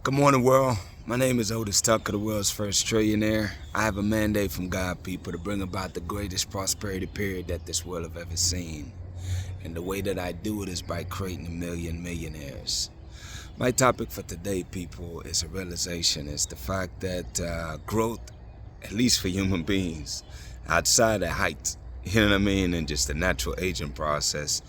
Good morning, world. My name is Otis Tucker, the world's first trillionaire. I have a mandate from God, people, to bring about the greatest prosperity period that this world have ever seen. And the way that I do it is by creating a million millionaires. My topic for today, people, is a realization. It's the fact that growth, at least for human beings, outside of height, you know what I mean, and just the natural aging process,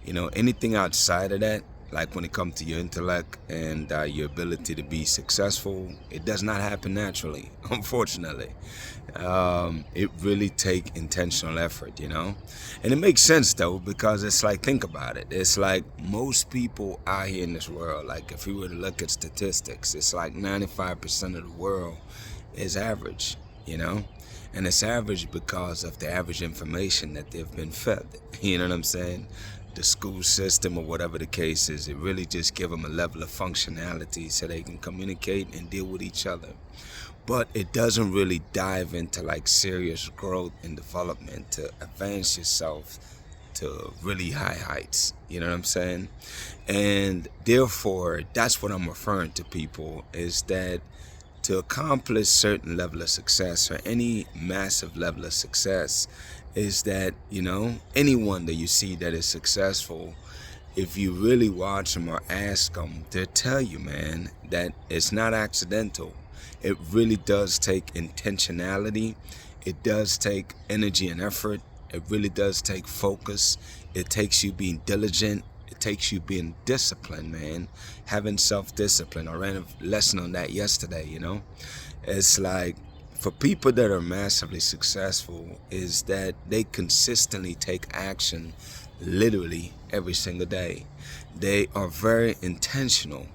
anything outside of that, like when it comes to your intellect and your ability to be successful, it does not happen naturally, unfortunately. It really take intentional effort, and it makes sense though, because it's like, think about it. It's like most people out here in this world, like if we were to look at statistics, it's like 95% of the world is average, and it's average because of the average information that they've been fed. You know what I'm saying? The school system or whatever the case is, it really just give them a level of functionality so they can communicate and deal with each other. But it doesn't really dive into like serious growth and development to advance yourself to really high heights. You know what I'm saying? And therefore, that's what I'm referring to, people, is that to accomplish certain level of success or any massive level of success is that, anyone that you see that is successful, if you really watch them or ask them, they'll tell you, man, that it's not accidental. It really does take intentionality. It does take energy and effort. It really does take focus. It takes you being diligent. It takes you being disciplined, man. Having self-discipline. I ran a lesson on that yesterday, It's like, for people that are massively successful, is that they consistently take action literally every single day. They are very intentional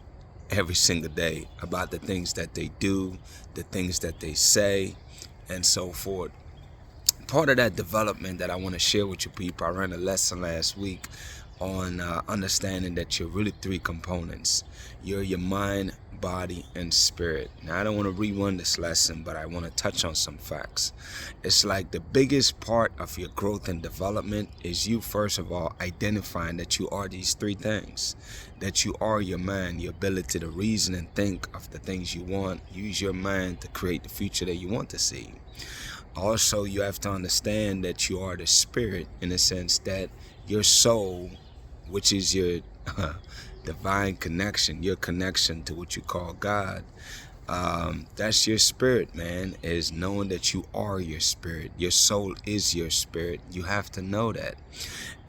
every single day about the things that they do, the things that they say, and so forth. Part of that development that I want to share with you people, I ran a lesson last week on understanding that you're really three components. You're your mind, body, and spirit. Now, I don't want to rerun this lesson, but I want to touch on some facts. It's like the biggest part of your growth and development is you, first of all, identifying that you are these three things. That you are your mind, your ability to reason and think of the things you want. Use your mind to create the future that you want to see. Also, you have to understand that you are the spirit, in the sense that your soul, which is your divine connection, your connection to what you call God, that's your spirit, man, is knowing that you are your spirit. Your soul is your spirit. You have to know that.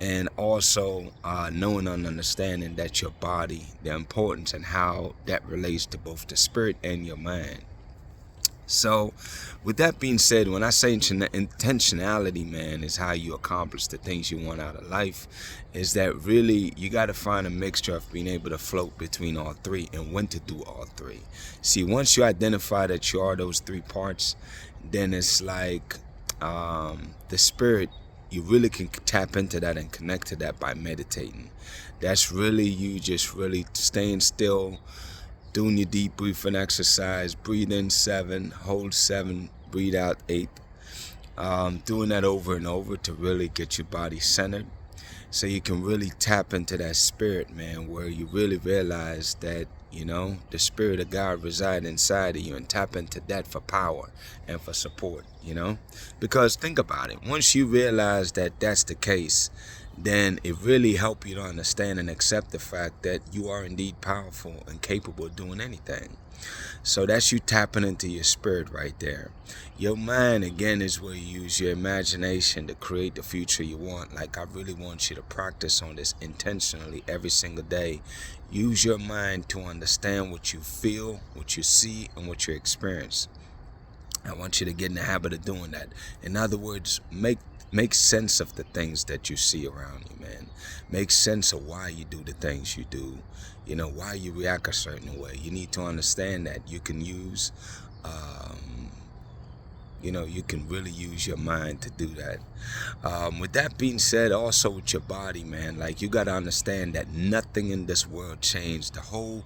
And also knowing and understanding that your body, the importance and how that relates to both the spirit and your mind. So with that being said, when I say intentionality, man, is how you accomplish the things you want out of life, is that really you got to find a mixture of being able to float between all three and when to do all three. See, once you identify that you are those three parts, then it's like the spirit, you really can tap into that and connect to that by meditating. That's really you just really staying still, doing your deep breathing exercise. Breathe in 7, hold 7, breathe out 8. Doing that over and over to really get your body centered, so you can really tap into that spirit, man, where you really realize that, the spirit of God resides inside of you, and tap into that for power and for support, because think about it. Once you realize that that's the case, then it really helps you to understand and accept the fact that you are indeed powerful and capable of doing anything. So that's you tapping into your spirit right there. Your mind, again, is where you use your imagination to create the future you want. Like, I really want you to practice on this intentionally every single day. Use your mind to understand what you feel, what you see, and what you experience. I want you to get in the habit of doing that. In other words, make sense of the things that you see around you, man. Make sense of why you do the things you do. Why you react a certain way. You need to understand that you can use, you can really use your mind to do that. With that being said, also with your body, man, like, you got to understand that nothing in this world changed. The whole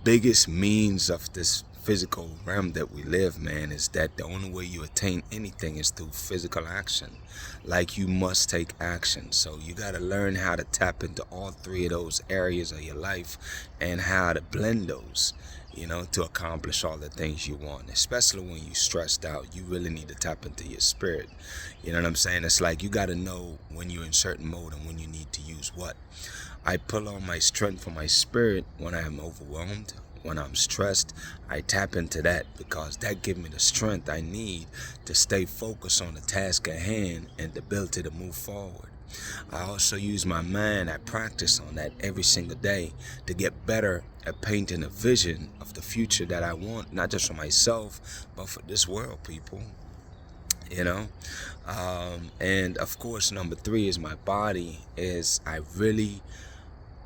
biggest means of this physical realm that we live, man, is that the only way you attain anything is through physical action. Like, you must take action. So you got to learn how to tap into all three of those areas of your life and how to blend those, to accomplish all the things you want. Especially when you're stressed out, you really need to tap into your spirit. You know what I'm saying? It's like you got to know when you're in certain mode and when you need to use what. I pull on my strength from my spirit when I am overwhelmed. When I'm stressed, I tap into that because that gives me the strength I need to stay focused on the task at hand and the ability to move forward. I also use my mind. I practice on that every single day to get better at painting a vision of the future that I want, not just for myself, but for this world, people. And of course, number 3 is my body. Is I really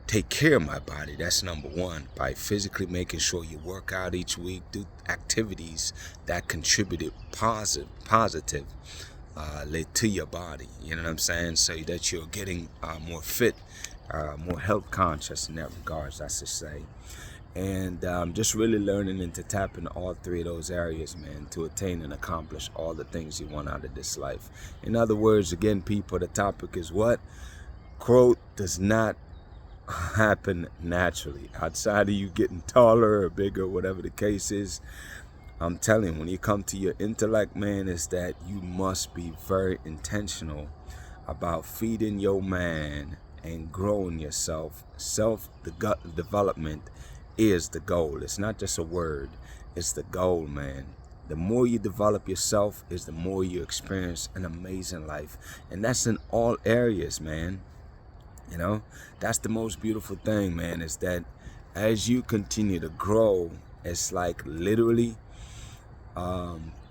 take care of my body. That's number 1, by physically making sure you work out each week, do activities that contributed positive to your body. You know what I'm saying? So that you're getting more fit, more health conscious in that regards, I should say. And just really learning and to tap into all 3 of those areas, man, to attain and accomplish all the things you want out of this life. In other words, again, people, the topic is what? Growth does not happen naturally. Outside of you getting taller or bigger, whatever the case is, I'm telling you, when you come to your intellect, man, is that you must be very intentional about feeding your mind and growing yourself. Self-development is the goal. It's not just a word. It's the goal, man. The more you develop yourself is the more you experience an amazing life. And that's in all areas, man. That's the most beautiful thing, man, is that as you continue to grow, it's like literally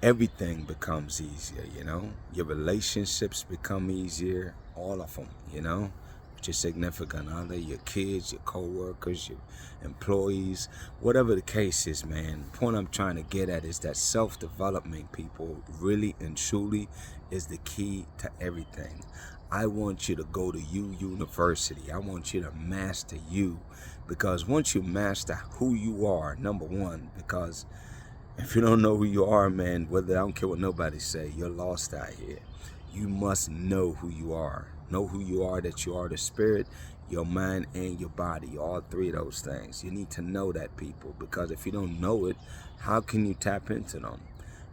everything becomes easier, Your relationships become easier, all of them, with your significant other, your kids, your co-workers, your employees, whatever the case is, man. The point I'm trying to get at is that self-development, people, really and truly is the key to everything. I want you to go to U University. I want you to master you, because once you master who you are, number 1, because if you don't know who you are, man, whether I don't care what nobody say, you're lost out here. You must know who you are. Know who you are, that you are the spirit, your mind, and your body. All 3 of those things. You need to know that, people, because if you don't know it, how can you tap into them?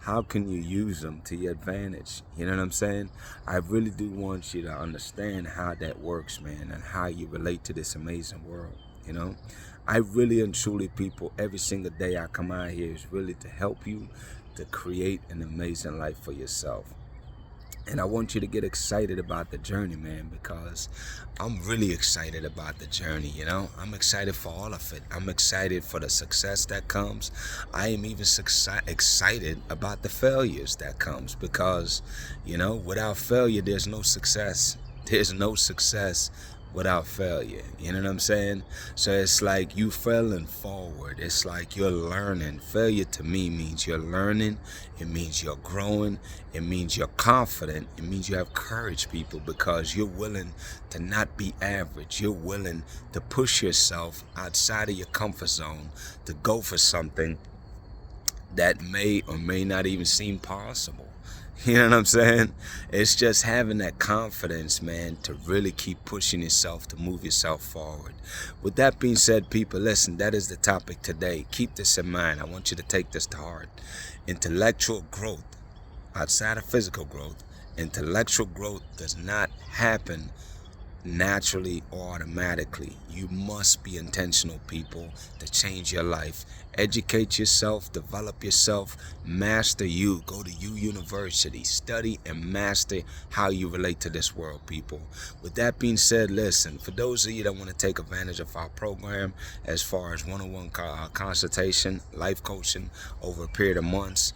How can you use them to your advantage? You know what I'm saying? I really do want you to understand how that works, man, and how you relate to this amazing world, I really and truly, people, every single day I come out here is really to help you to create an amazing life for yourself. And I want you to get excited about the journey, man, because I'm really excited about the journey, I'm excited for all of it. I'm excited for the success that comes. I am even excited about the failures that comes, because, without failure, there's no success. There's no success without failure. You know what I'm saying? So it's like you failing forward. It's like you're learning. Failure to me means you're learning. It means you're growing. It means you're confident. It means you have courage, people, because you're willing to not be average. You're willing to push yourself outside of your comfort zone to go for something that may or may not even seem possible. You know what I'm saying? It's just having that confidence, man, to really keep pushing yourself, to move yourself forward. With that being said, people, listen, that is the topic today. Keep this in mind. I want you to take this to heart. Intellectual growth, outside of physical growth, intellectual growth does not happen naturally or automatically. You must be intentional, people, to change your life. Educate yourself, develop yourself, master you. Go to U University, study and master how you relate to this world, people. With that being said, listen, for those of you that want to take advantage of our program as far as one-on-one consultation, life coaching over a period of months,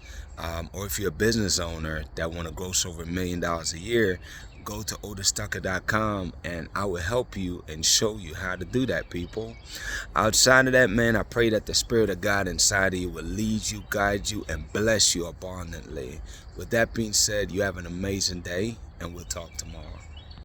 or if you're a business owner that want to gross over $1 million a year, go to OtisTucker.com and I will help you and show you how to do that, people. Outside of that, man, I pray that the Spirit of God inside of you will lead you, guide you, and bless you abundantly. With that being said, you have an amazing day, and we'll talk tomorrow.